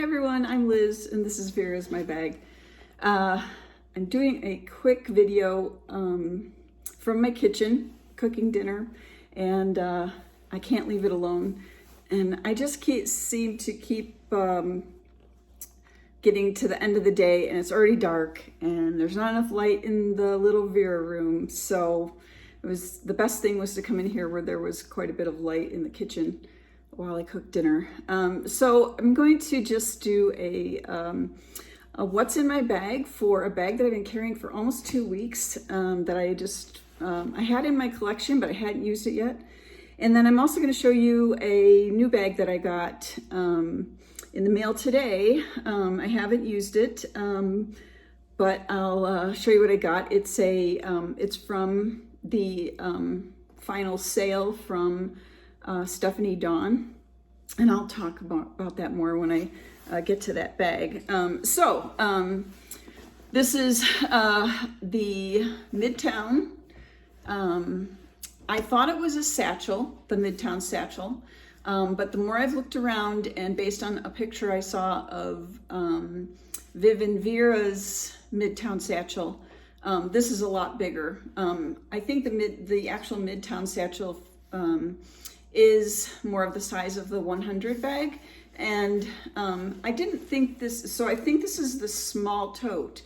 everyone, I'm Liz and this is Vera's My Bag. I'm doing a quick video from my kitchen, cooking dinner, and I can't leave it alone. And I just seem to keep getting to the end of the day and it's already dark and there's not enough light in the little Vera room. So the best thing was to come in here where there was quite a bit of light in the kitchen while I cook dinner. So I'm going to just do a what's in my bag for a bag that I've been carrying for almost 2 weeks, that I had in my collection, but I hadn't used it yet. And then I'm also going to show you a new bag that I got in the mail today. I haven't used it, but I'll show you what I got. It's from the final sale from Stephanie Dawn, and I'll talk about that more when I get to that bag. This is the Midtown. I thought it was a satchel, the Midtown satchel, but the more I've looked around and based on a picture I saw of Viv and Vera's Midtown satchel, this is a lot bigger. I think the actual Midtown satchel is more of the size of the 100 bag, and I didn't think this, so I think this is the small tote.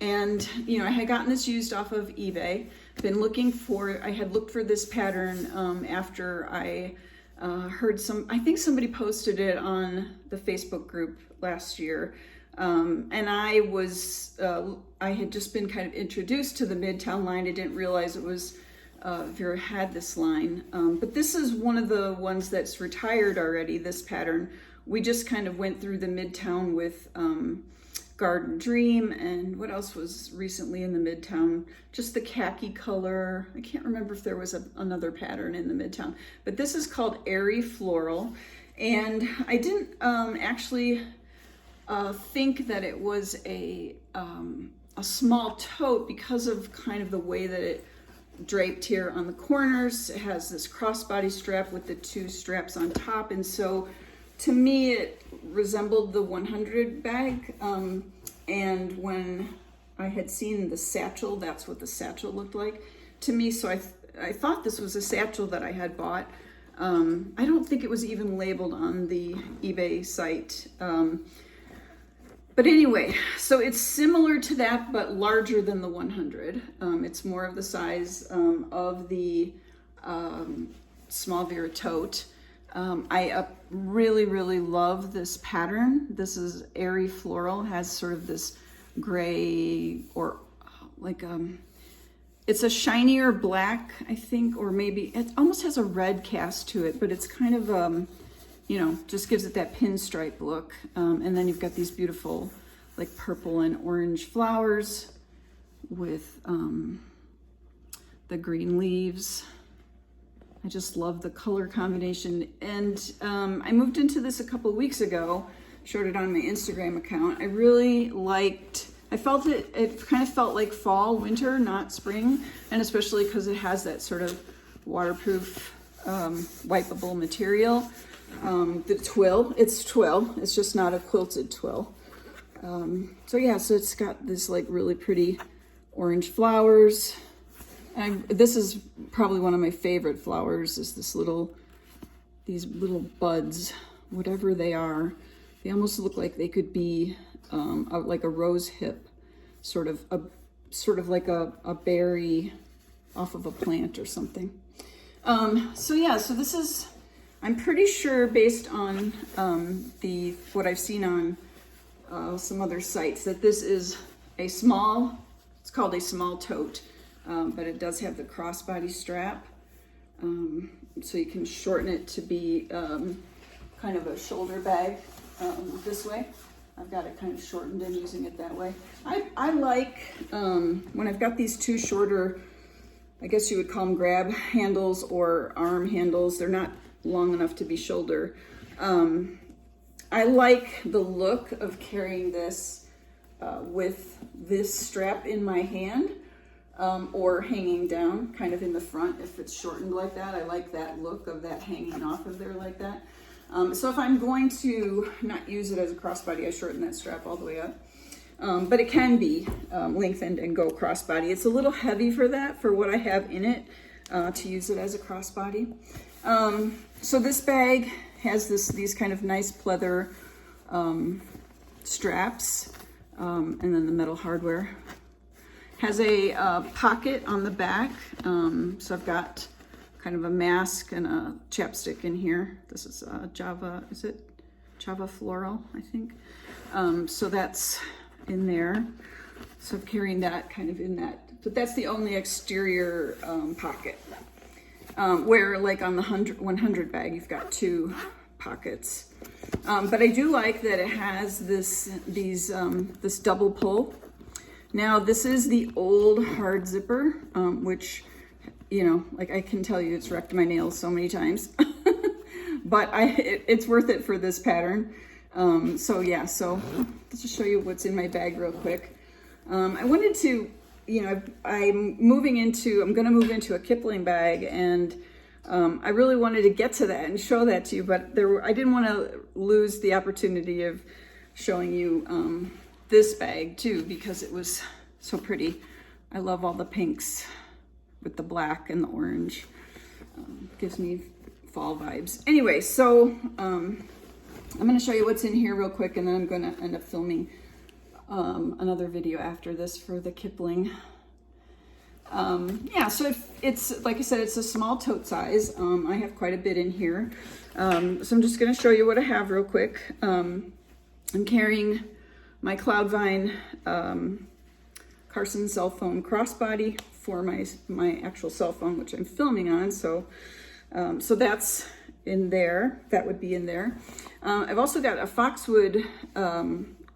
And you know, I had gotten this used off of eBay. I had looked for this pattern after I heard I think somebody posted it on the Facebook group last year. And I had just been kind of introduced to the Midtown line. I didn't realize it was, Vera had this line. But this is one of the ones that's retired already, this pattern. We just kind of went through the Midtown with Garden Dream, and what else was recently in the Midtown? Just the khaki color. I can't remember if there was another pattern in the Midtown, but this is called Airy Floral. And I didn't actually think that it was a small tote because of kind of the way that it draped here on the corners. It has this crossbody strap with the two straps on top, and so to me it resembled the 100 bag, and when I had seen the satchel, that's what the satchel looked like to me. So I thought this was a satchel that I had bought. I don't think it was even labeled on the eBay site. But anyway, so it's similar to that, but larger than the 100. It's more of the size of the small Vera tote. I really, really love this pattern. This is Airy Floral, has sort of this gray, or like, it's a shinier black, I think, or maybe it almost has a red cast to it, but it's kind of, you know, just gives it that pinstripe look. And then you've got these beautiful like purple and orange flowers with the green leaves. I just love the color combination. And I moved into this a couple of weeks ago, showed it on my Instagram account. I really liked, it kind of felt like fall, winter, not spring. And especially because it has that sort of waterproof, wipeable material. The twill, it's just not a quilted twill. So yeah, so it's got this like really pretty orange flowers. And this is probably one of my favorite flowers, is these little buds, whatever they are. They almost look like they could be like a rose hip, sort of like a berry off of a plant or something. So yeah, so this is, I'm pretty sure based on what I've seen on some other sites, that this is it's called a small tote. But it does have the crossbody strap, so you can shorten it to be kind of a shoulder bag this way. I've got it kind of shortened and using it that way. I like when I've got these two shorter, I guess you would call them grab handles or arm handles. They're not long enough to be shoulder. I like the look of carrying this with this strap in my hand. Or hanging down kind of in the front if it's shortened like that. I like that look of that hanging off of there like that. So if I'm going to not use it as a crossbody, I shorten that strap all the way up. But it can be lengthened and go crossbody. It's a little heavy for that, for what I have in it, to use it as a crossbody. So this bag has these kind of nice pleather straps, and then the metal hardware. Has a pocket on the back, so I've got kind of a mask and a chapstick in here. This is Java, is it Java Floral, I think. So that's in there. So I'm carrying that kind of in that, but that's the only exterior pocket. Where like on the 100 bag, you've got 2 pockets. But I do like that it has this double pull. Now this is the old hard zipper, which, you know, like I can tell you it's wrecked my nails so many times, but it's worth it for this pattern. So yeah, so let's just show you what's in my bag real quick. I wanted to, you know, I'm gonna move into a Kipling bag, and I really wanted to get to that and show that to you, but I didn't want to lose the opportunity of showing you this bag too, because it was so pretty. I love all the pinks with the black and the orange. Gives me fall vibes. Anyway, so I'm going to show you what's in here real quick, and then I'm going to end up filming another video after this for the Kipling. Yeah, so it's, like I said, it's a small tote size. I have quite a bit in here. So I'm just going to show you what I have real quick. I'm carrying my Cloudvine Carson cell phone crossbody for my actual cell phone, which I'm filming on. So that's in there. That would be in there. I've also got a Foxwood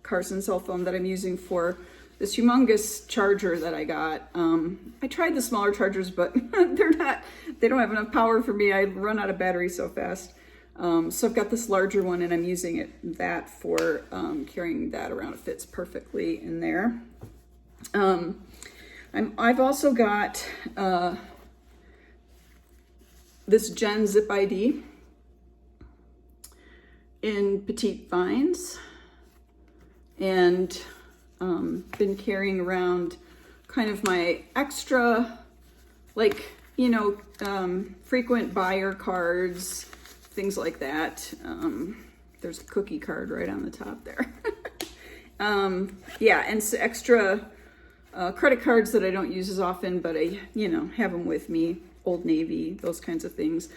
Carson cell phone that I'm using for this humongous charger that I got. I tried the smaller chargers, but they don't have enough power for me. I run out of battery so fast. So I've got this larger one, and I'm using that for carrying that around. It fits perfectly in there. I've also got this Gen Zip ID in petite vines, and been carrying around kind of my extra, like, you know, frequent buyer cards, things like that. There's a cookie card right on the top there. Yeah, and extra credit cards that I don't use as often, but I, you know, have them with me. Old Navy, those kinds of things.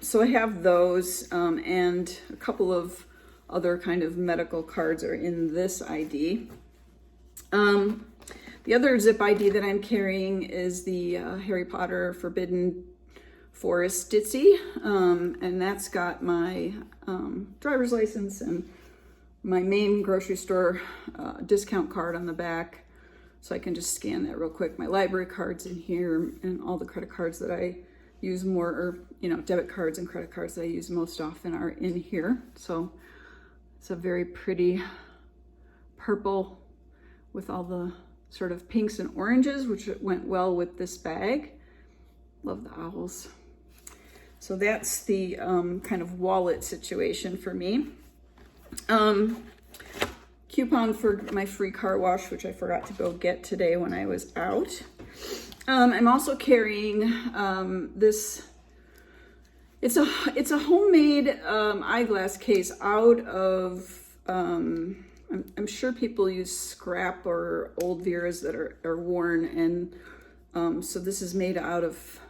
So I have those, and a couple of other kind of medical cards are in this ID. The other zip ID that I'm carrying is the Harry Potter Forbidden Forest Ditzy, and that's got my driver's license and my main grocery store discount card on the back, so I can just scan that real quick. My library cards in here, and all the credit cards that I use more, or, you know, debit cards and credit cards that I use most often are in here. So it's a very pretty purple with all the sort of pinks and oranges, which went well with this bag. Love the owls. So that's the kind of wallet situation for me. Coupon for my free car wash, which I forgot to go get today when I was out. I'm also carrying this. It's a homemade eyeglass case out of. I'm sure people use scrap or old Veras that are worn, and so this is made out of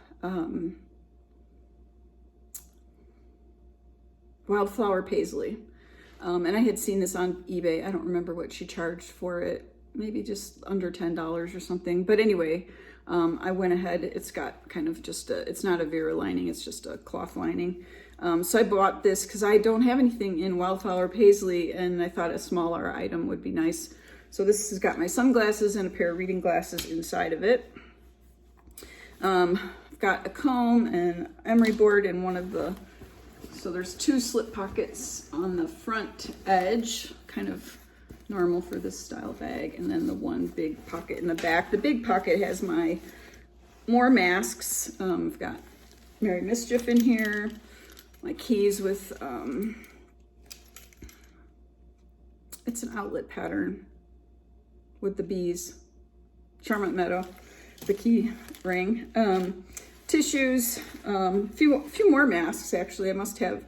wildflower paisley. And I had seen this on eBay. I don't remember what she charged for it, maybe just under $10 or something. But anyway, I went ahead. It's got kind of just it's not a Vera lining, it's just a cloth lining. So I bought this because I don't have anything in wildflower paisley, and I thought a smaller item would be nice. So this has got my sunglasses and a pair of reading glasses inside of it. I've got a comb and emery board in one of the, so there's 2 slip pockets on the front edge, kind of normal for this style bag, and then the one big pocket in the back. The big pocket has my more masks. I've got Merry Mischief in here, my keys with, it's an outlet pattern with the bees. Charmant Meadow, the key ring. Tissues, few more masks actually. I must have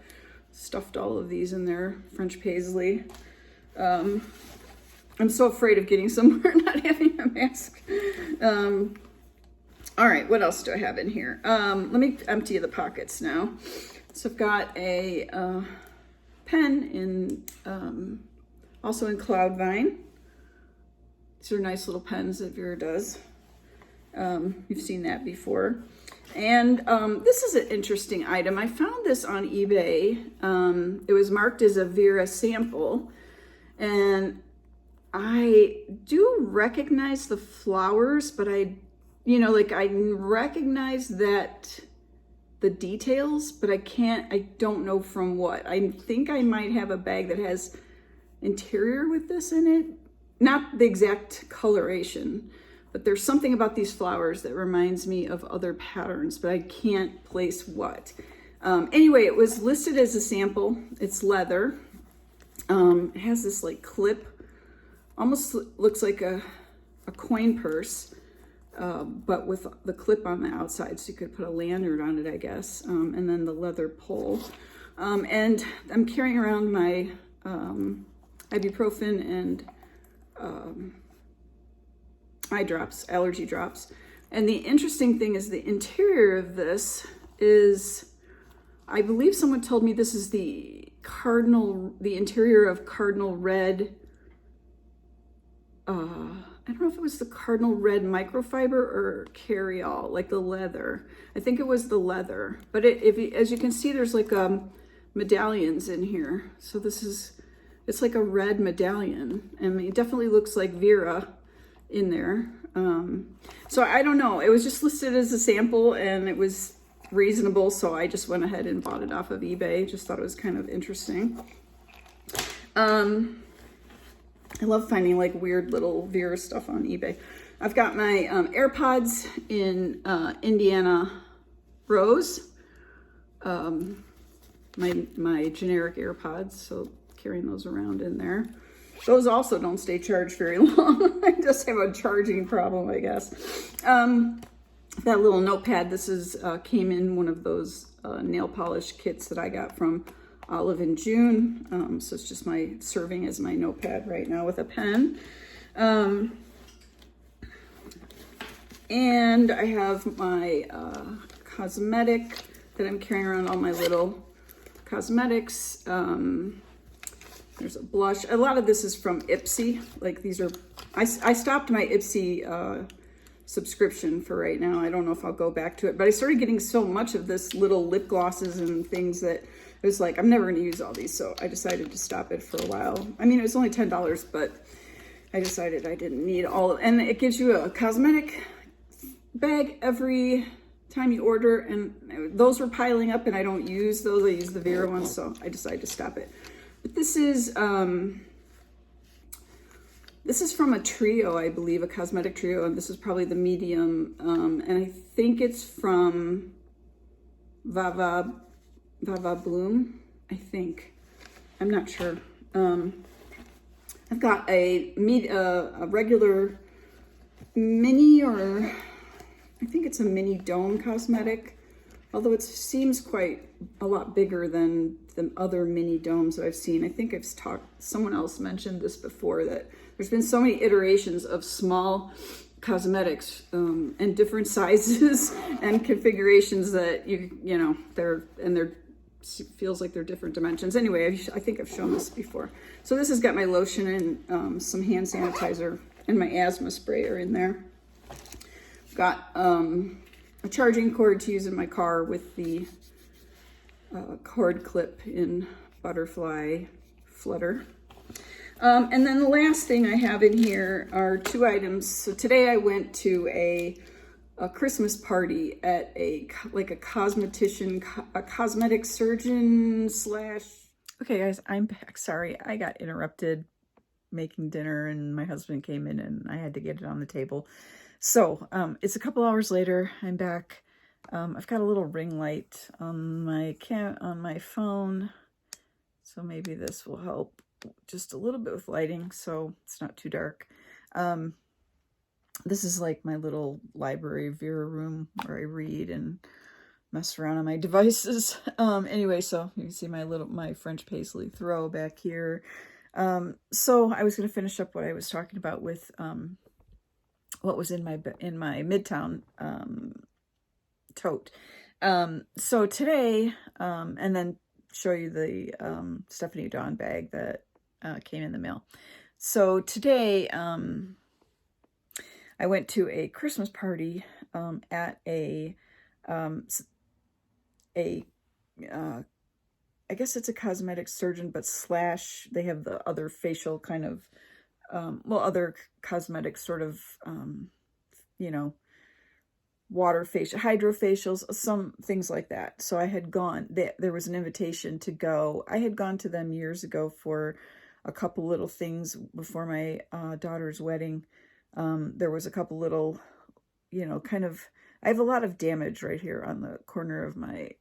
stuffed all of these in there. French paisley. I'm so afraid of getting somewhere not having a mask. All right, what else do I have in here? Let me empty the pockets now. So I've got a pen in, also in Cloudvine. These are nice little pens that Vera does. You've seen that before. And this is an interesting item. I found this on eBay. It was marked as a Vera sample. And I do recognize the flowers, but I recognize that the details, but I don't know from what. I think I might have a bag that has interior with this in it. Not the exact coloration, but there's something about these flowers that reminds me of other patterns, but I can't place what. Anyway, it was listed as a sample. It's leather. It has this like clip, almost looks like a coin purse, but with the clip on the outside, so you could put a lanyard on it, I guess, and then the leather pole. And I'm carrying around my ibuprofen and eye drops, allergy drops. And the interesting thing is the interior of this is, I believe someone told me this is the interior of cardinal red. I don't know if it was the cardinal red microfiber or carryall, like the leather. I think it was the leather, but as you can see, there's like medallions in here. So it's like a red medallion. I mean, it definitely looks like Vera in there. So I don't know. It was just listed as a sample and it was reasonable. So I just went ahead and bought it off of eBay. Just thought it was kind of interesting. I love finding like weird little Vera stuff on eBay. I've got my AirPods in Indiana Rose. My generic AirPods. So carrying those around in there. Those also don't stay charged very long. I just have a charging problem, I guess. That little notepad, this is came in one of those nail polish kits that I got from Olive and June. So it's just serving as my notepad right now with a pen. And I have my cosmetic that I'm carrying around, all my little cosmetics. There's a blush. A lot of this is from Ipsy. Like these are, I stopped my Ipsy subscription for right now. I don't know if I'll go back to it, but I started getting so much of this little lip glosses and things that it was like, I'm never going to use all these. So I decided to stop it for a while. I mean, it was only $10, but I decided I didn't need all, and it gives you a cosmetic bag every time you order. And those were piling up and I don't use those. I use the Vera ones. So I decided to stop it. But this is from a trio, I believe, a cosmetic trio, and this is probably the medium, and I think it's from Vava Bloom, I think. I'm not sure. I've got a regular mini, or I think it's a mini dome cosmetic, although it seems quite a lot bigger than the other mini domes that I've seen. I think someone else mentioned this before, that there's been so many iterations of small cosmetics and different sizes and configurations that feels like they're different dimensions. Anyway, I think I've shown this before. So this has got my lotion and some hand sanitizer and my asthma sprayer in there. Got a charging cord to use in my car with the cord clip in butterfly flutter. And then the last thing I have in here are two items. So today I went to a Christmas party at a cosmetician, a cosmetic surgeon / Okay guys, I'm back. Sorry, I got interrupted making dinner and my husband came in and I had to get it on the table. So it's a couple hours later. I'm back. I've got a little ring light on my phone, so maybe this will help just a little bit with lighting, so it's not too dark. This is like my little library Vera room where I read and mess around on my devices. Anyway, so you can see my French paisley throw back here. So I was going to finish up what I was talking about with what was in my Midtown tote. So today, and then show you the Stephanie Dawn bag that came in the mail. So today, I went to a Christmas party at I guess it's a cosmetic surgeon, but slash they have the other facial kind of other cosmetic sort of you know, water facial, hydrofacials, some things like that. So I had gone, there was an invitation to go. I had gone to them years ago for a couple little things before my daughter's wedding. There was a couple little, you know, kind of, I have a lot of damage right here on the corner of my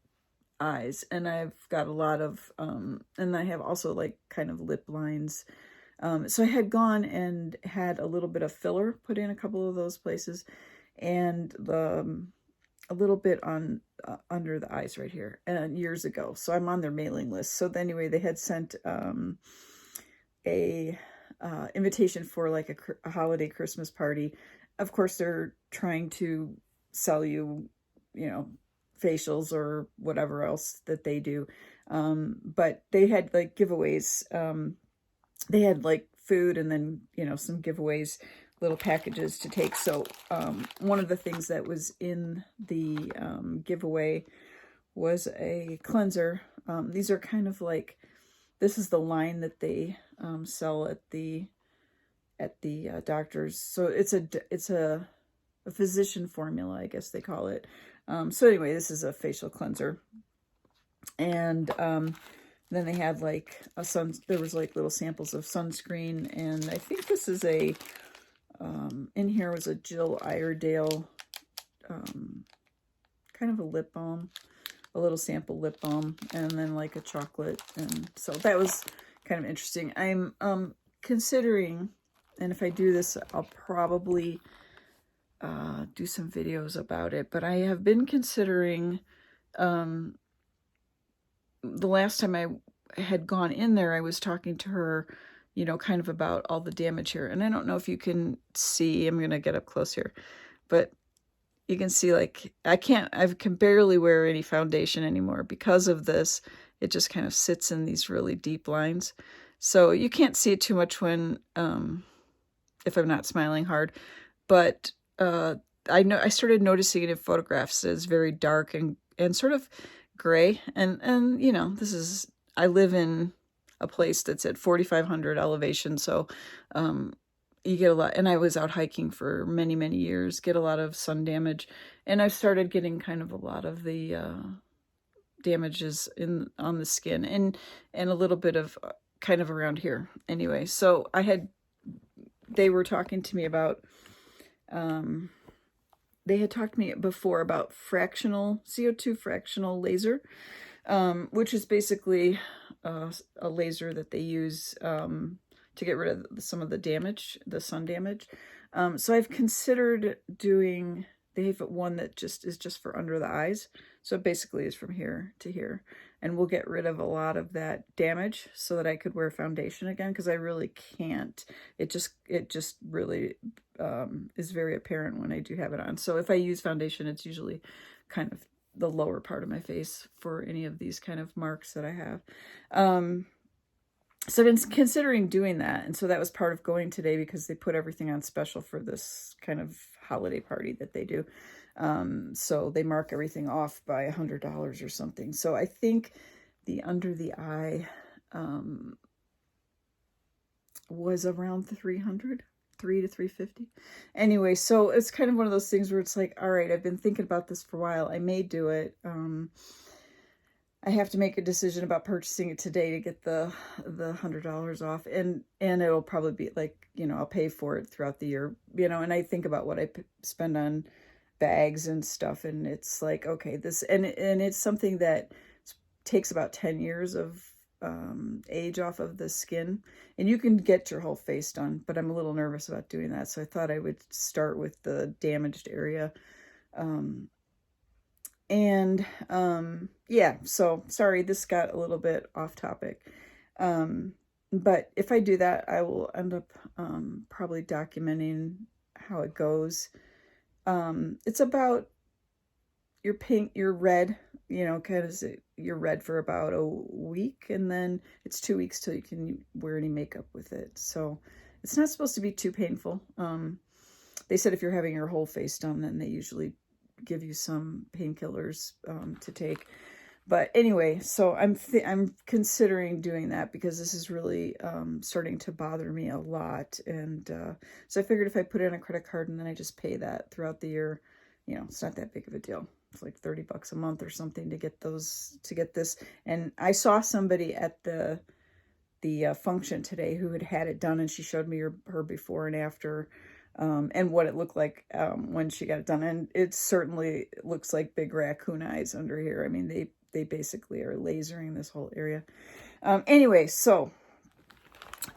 eyes, and I've got a lot of, and I have also like kind of lip lines. So I had gone and had a little bit of filler put in a couple of those places, and a little bit on under the eyes right here, and years ago. So I'm on their mailing list. So anyway, they had sent a invitation for like a holiday Christmas party. Of course, they're trying to sell you, you know, facials or whatever else that they do. But they had like giveaways. They had like food and then, you know, some giveaways, little packages to take. So one of the things that was in the giveaway was a cleanser. These are kind of like, this is the line that they sell at the doctors. So it's a physician formula, I guess they call it. So anyway, this is a facial cleanser. And then they had like there was like little samples of sunscreen, and I think this is in here was a Jill Iredale kind of a lip balm, a little sample lip balm, and then like a chocolate. And so that was kind of interesting. I'm considering, and if I do this, I'll probably do some videos about it, but I have been considering, the last time I had gone in there, I was talking to her, you know, kind of about all the damage here. And I don't know if you can see, I'm going to get up close here, but you can see like, I can barely wear any foundation anymore because of this. It just kind of sits in these really deep lines. So you can't see it too much when, if I'm not smiling hard, but I started noticing it in photographs as very dark and sort of gray. And you know, I live in a place that's at 4,500 elevation. So, you get a lot, and I was out hiking for many, many years, get a lot of sun damage. And I've started getting kind of a lot of the, damages on the skin and a little bit of kind of around here. Anyway, so they were talking to me about, they had talked to me before about CO2 fractional laser, which is basically a laser that they use to get rid of some of the damage, the sun damage. So I've considered doing, they have one that is just for under the eyes. So it basically is from here to here, and we'll get rid of a lot of that damage so that I could wear foundation again, because I really can't. It just really is very apparent when I do have it on. So if I use foundation, it's usually kind of the lower part of my face for any of these kind of marks that I have. So I've been considering doing that. And so that was part of going today, because they put everything on special for this kind of holiday party that they do. So they mark everything off by $100 or something. So I think the under the eye was around $300 to $350. Anyway, so it's kind of one of those things where it's like, all right, I've been thinking about this for a while. I may do it. I have to make a decision about purchasing it today to get the $100 off, and it'll probably be like, you know, I'll pay for it throughout the year, you know. And I think about what I spend on bags and stuff, and it's like, okay, this, and it's something that takes about 10 years of age off of the skin, and you can get your whole face done, but I'm a little nervous about doing that, so I thought I would start with the damaged area. Yeah, so sorry, this got a little bit off topic. But if I do that, I will end up probably documenting how it goes. It's about your pink, your red, you know, kind of you're red for about a week, and then it's 2 weeks till you can wear any makeup with it. So it's not supposed to be too painful. They said if you're having your whole face done, then they usually give you some painkillers to take. But anyway, so I'm considering doing that because this is really starting to bother me a lot. And so I figured if I put it on a credit card and then I just pay that throughout the year, you know, it's not that big of a deal. It's like $30 a month or something to get this. And I saw somebody at the function today who had it done, and she showed me her before and after, and what it looked like when she got it done. And it certainly looks like big raccoon eyes under here. I mean, they basically are lasering this whole area. Anyway, so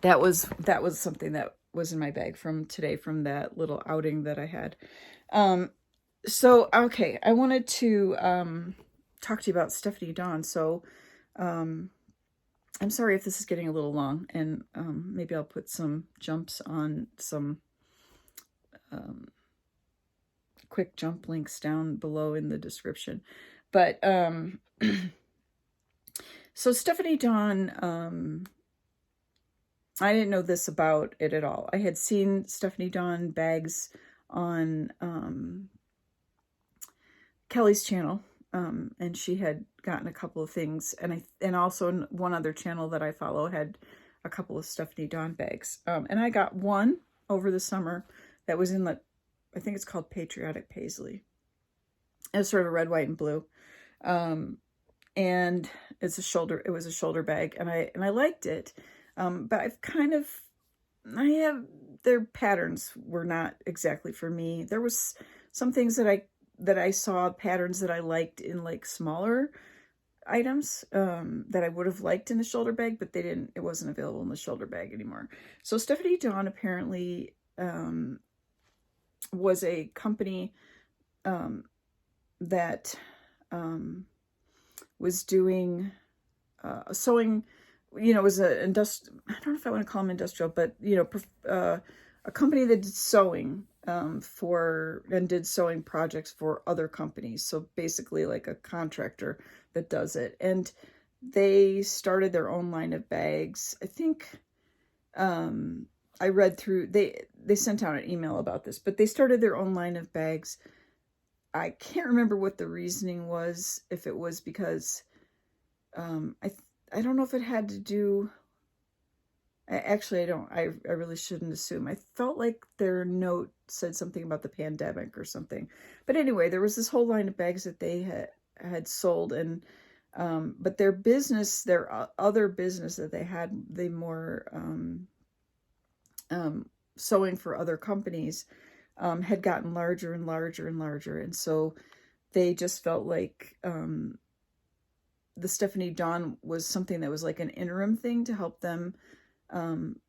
that was something that was in my bag from today, from that little outing that I had. So, okay, I wanted to talk to you about Stephanie Dawn. So, I'm sorry if this is getting a little long, and maybe I'll put some jumps on some quick jump links down below in the description. But, so Stephanie Dawn, I didn't know this about it at all. I had seen Stephanie Dawn bags on Kelly's channel, and she had gotten a couple of things, and also one other channel that I follow had a couple of Stephanie Dawn bags, and I got one over the summer that was in the, I think it's called Patriotic Paisley. It's sort of red, white, and blue, and it was a shoulder bag, and I liked it, but their patterns were not exactly for me. There was some things that I saw patterns that I liked in like smaller items that I would have liked in the shoulder bag, but it wasn't available in the shoulder bag anymore. So Stephanie Dawn apparently was a company that was doing sewing, you know, was I don't know if I want to call them industrial, but, you know, a company that did sewing did sewing projects for other companies. So basically like a contractor that does it. And they started their own line of bags. I think I read through, they sent out an email about this, but they started their own line of bags. I can't remember what the reasoning was, if it was because I don't know if it had to do, actually, I really shouldn't assume. I felt like their note said something about the pandemic or something. But anyway, there was this whole line of bags that they had sold, and but their other business that they had, they more sewing for other companies, had gotten larger and larger and larger. And so they just felt like the Stephanie Dawn was something that was like an interim thing to help them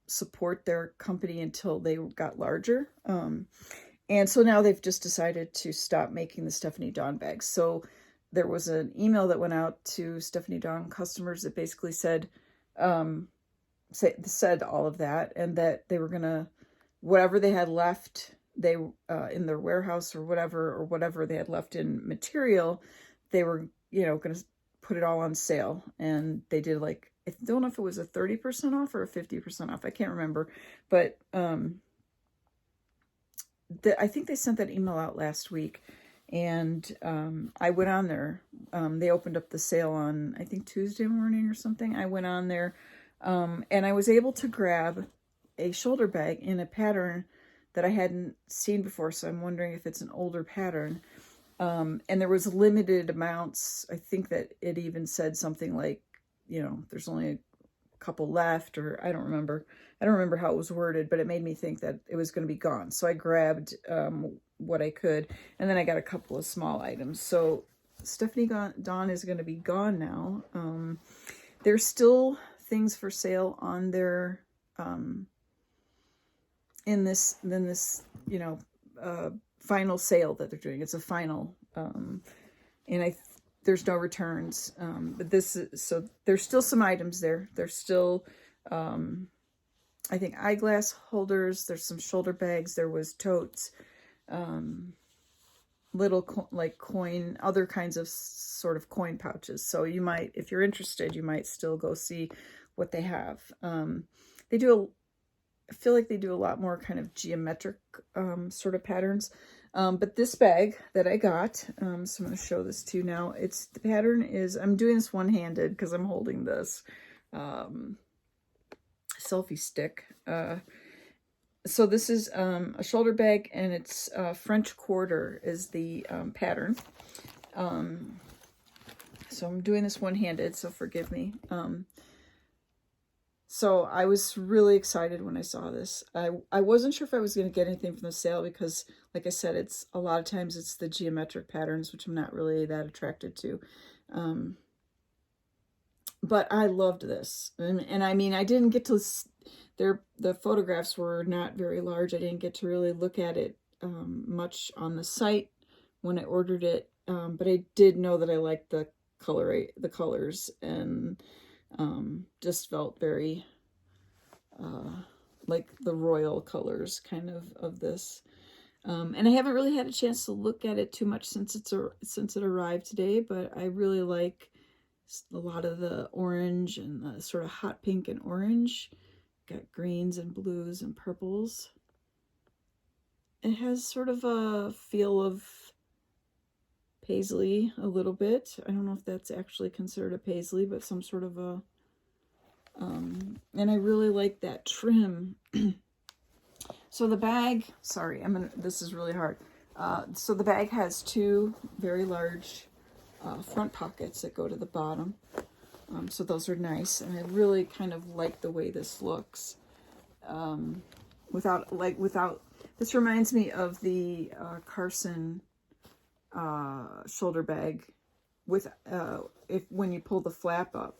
support their company until they got larger. And so now they've just decided to stop making the Stephanie Dawn bags. So there was an email that went out to Stephanie Dawn customers that basically said all of that, and that they were gonna, whatever they had left, they in their warehouse or whatever they had left in material, they were, you know, gonna put it all on sale. And they did, like, I don't know if it was a 30% off or a 50% off. I can't remember. But I think they sent that email out last week. And I went on there. They opened up the sale on, I think, Tuesday morning or something. I went on there, and I was able to grab a shoulder bag in a pattern that I hadn't seen before. So I'm wondering if it's an older pattern. And there was limited amounts. I think that it even said something like, you know, there's only a couple left, or I don't remember how it was worded, but it made me think that it was going to be gone. So I grabbed what I could. And then I got a couple of small items. So Stephanie Dawn is going to be gone now. There's still things for sale on their, in this, you know, final sale that they're doing. It's a final, and there's no returns. But this is, so there's still some items there. There's still, I think eyeglass holders. There's some shoulder bags. There was totes, little like coin, other kinds of sort of coin pouches. So you might, if you're interested, you might still go see what they have. They do I feel like they do a lot more kind of geometric sort of patterns. But this bag that I got, so I'm going to show this to you now. The pattern is, I'm doing this one-handed because I'm holding this selfie stick. So this is a shoulder bag, and it's French quarter is the pattern. So I'm doing this one-handed, so forgive me. So I was really excited when I saw this. I wasn't sure if I was going to get anything from the sale because, like I said, it's a lot of times it's the geometric patterns, which I'm not really that attracted to. But I loved this. And I mean, I didn't get to, the photographs were not very large. I didn't get to really look at it much on the site when I ordered it. But I did know that I liked the colors, and just felt very like the royal colors kind of this. And I haven't really had a chance to look at it too much since it arrived today, but I really like a lot of the orange and the sort of hot pink and orange. Got greens and blues and purples. It has sort of a feel of paisley a little bit. I don't know if that's actually considered a paisley, but some sort of a, and I really like that trim. So the bag, sorry, this is really hard. So the bag has two very large front pockets that go to the bottom. So those are nice, and I really kind of like the way this looks. This reminds me of the Carson shoulder bag with when you pull the flap up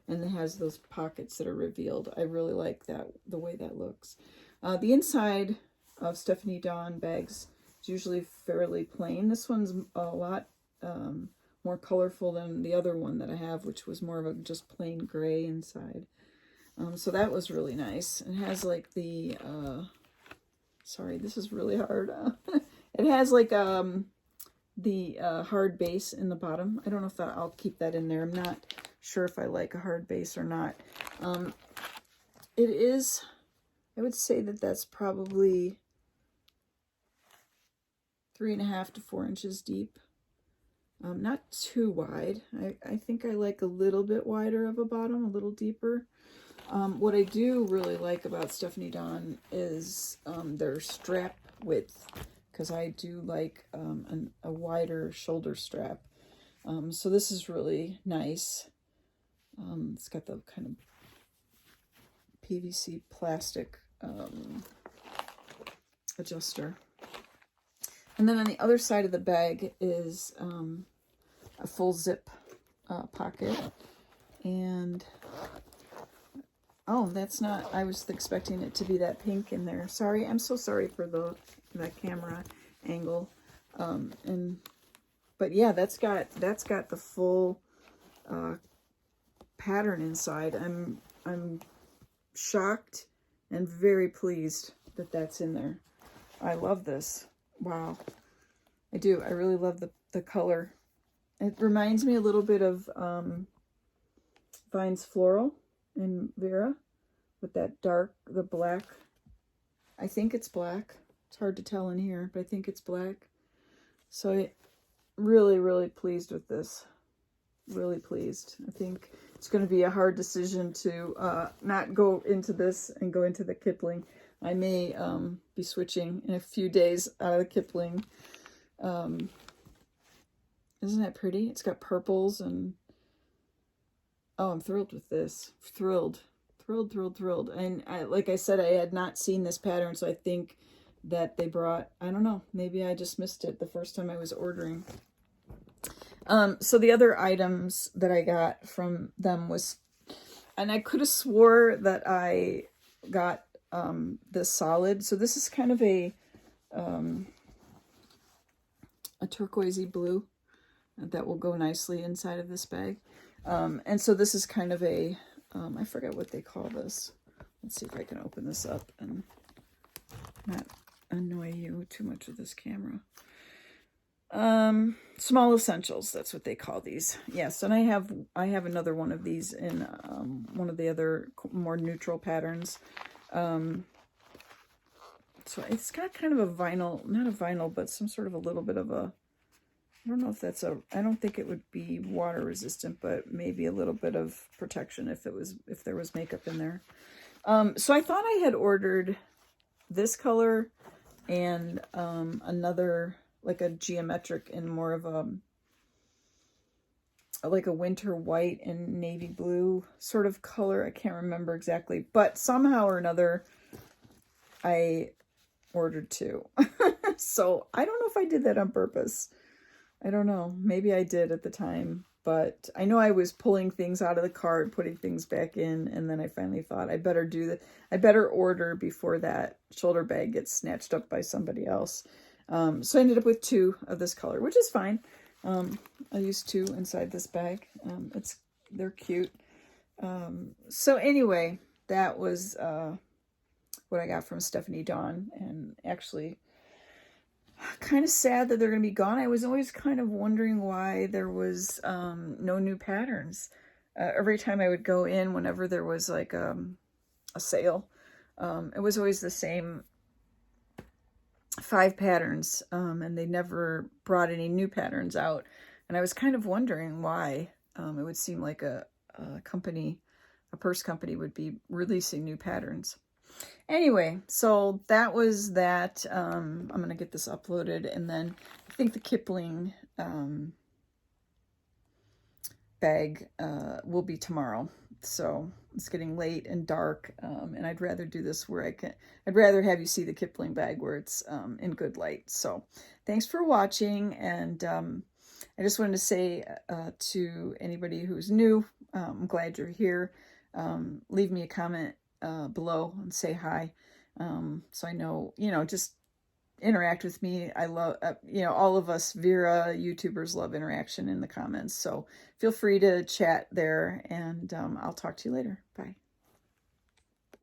and it has those pockets that are revealed. I really like that, the way that looks. The inside of Stephanie Dawn bags is usually fairly plain. This one's a lot more colorful than the other one that I have, which was more of a just plain gray inside. So that was really nice. It has like the sorry, this is really hard. It has like the hard base in the bottom. I don't know if I'll keep that in there. I'm not sure if I like a hard base or not. It is, I would say that that's probably 3.5 to 4 inches deep. Not too wide. I think I like a little bit wider of a bottom, a little deeper. What I do really like about Stephanie Dawn is their strap width, because I do like a wider shoulder strap. So this is really nice. It's got the kind of PVC plastic adjuster. And then on the other side of the bag is a full zip pocket. And, oh, that's not, I was expecting it to be that pink in there. Sorry, I'm so sorry for that camera angle. But yeah, that's got the full pattern inside. I'm shocked and very pleased that that's in there. I love this. Wow. I do. I really love the color. It reminds me a little bit of Vine's Floral in Vera with that the black. I think it's black. It's hard to tell in here, but I think it's black. So I really, really pleased with this. Really pleased. I think it's going to be a hard decision to not go into this and go into the Kipling. I may be switching in a few days out of the Kipling. Isn't that pretty? It's got purples and... Oh, I'm thrilled with this. Thrilled. And like I said, I had not seen this pattern, so I think that they brought. I don't know, maybe I just missed it the first time I was ordering. So the other items that I got from them was, and I could have swore that I got this solid. So this is kind of a turquoisey blue that will go nicely inside of this bag. And so this is kind of a, I forget what they call this. Let's see if I can open this up and not annoy you too much with this camera. Small essentials, that's what they call these. Yes, and I have another one of these in one of the other more neutral patterns. So it's got kind of a vinyl, not a vinyl, but some sort of a little bit of a, I don't know if that's a, I don't think it would be water resistant, but maybe a little bit of protection if there was makeup in there. So I thought I had ordered this color and another, like a geometric in more of a, like a winter white and navy blue sort of color. I can't remember exactly, but somehow or another I ordered two. So I don't know if I did that on purpose. I don't know. Maybe I did at the time, but I know I was pulling things out of the cart, putting things back in, and then I finally thought I better do that. I better order before that shoulder bag gets snatched up by somebody else. So I ended up with two of this color, which is fine. I used two inside this bag. They're cute. So anyway, that was what I got from Stephanie Dawn, and actually kind of sad that they're going to be gone. I was always kind of wondering why there was no new patterns. Every time I would go in, whenever there was like a sale, it was always the same 5 patterns, and they never brought any new patterns out. And I was kind of wondering why. It would seem like a company, a purse company, would be releasing new patterns. Anyway, so that was that. I'm going to get this uploaded, and then I think the Kipling bag will be tomorrow. So it's getting late and dark, and I'd rather do this where I'd rather have you see the Kipling bag where it's in good light. So thanks for watching, and I just wanted to say to anybody who's new, I'm glad you're here. Leave me a comment below and say hi, so I know, just interact with me. I love, all of us Vera YouTubers love interaction in the comments, so feel free to chat there, and I'll talk to you later. Bye.